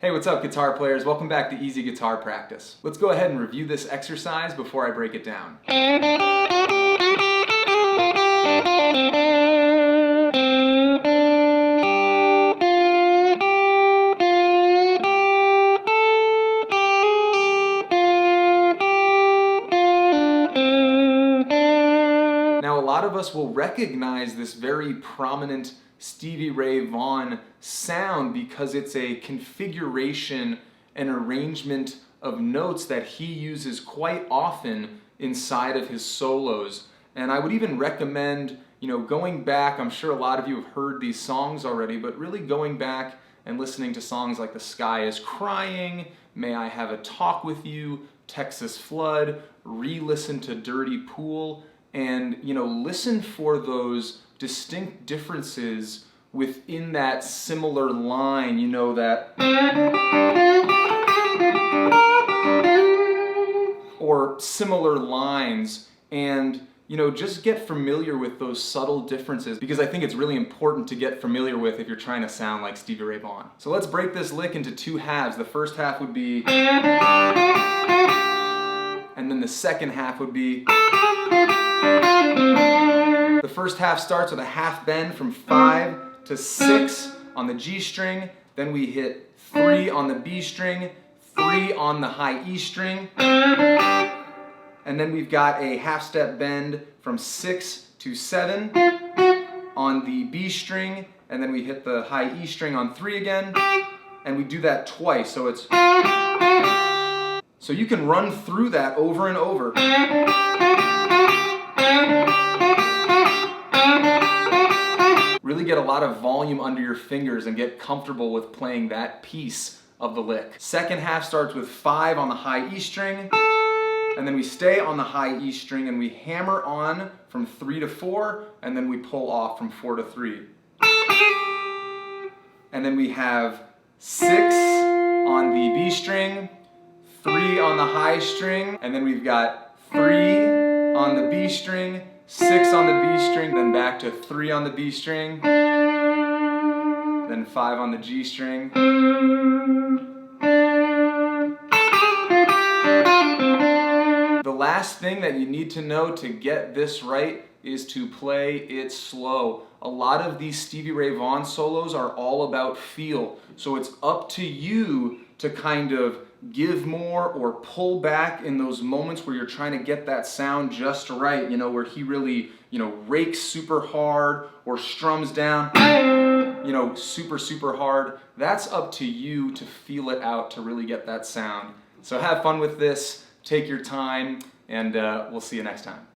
Hey, what's up, guitar players? Welcome back to Easy Guitar Practice. Let's go ahead and review this exercise before I break it down. Now, a lot of us will recognize this very prominent Stevie Ray Vaughan sound because it's a configuration and arrangement of notes that he uses quite often inside of his solos. And I would even recommend, going back, I'm sure a lot of you have heard these songs already, but really going back and listening to songs like The Sky is Crying, May I Have a Talk with You, Texas Flood, re-listen to Dirty Pool, and listen for those distinct differences within that similar line, that or similar lines, and just get familiar with those subtle differences, because I think it's really important to get familiar with if you're trying to sound like Stevie Ray Vaughan. So let's break this lick into two halves. The first half would be, and then the second half would be. The first half starts with a half bend from 5 to 6 on the G string, then we hit 3 on the B string, 3 on the high E string, and then we've got a half step bend from 6 to 7 on the B string, and then we hit the high E string on 3 again, and we do that twice, so it's. So you can run through that over and over. Really get a lot of volume under your fingers and get comfortable with playing that piece of the lick. Second half starts with 5 on the high E string, and then we stay on the high E string and we hammer on from 3 to 4, and then we pull off from 4 to 3. And then we have 6 on the B string, 3 on the high string, and then we've got 3 on the B string, 6 on the B string, then back to 3 on the B string, then 5 on the G string. The last thing that you need to know to get this right is to play it slow. A lot of these Stevie Ray Vaughan solos are all about feel, so it's up to you to kind of give more or pull back in those moments where you're trying to get that sound just right, where he really, rakes super hard or strums down, super hard. That's up to you to feel it out to really get that sound. So have fun with this, take your time, and we'll see you next time.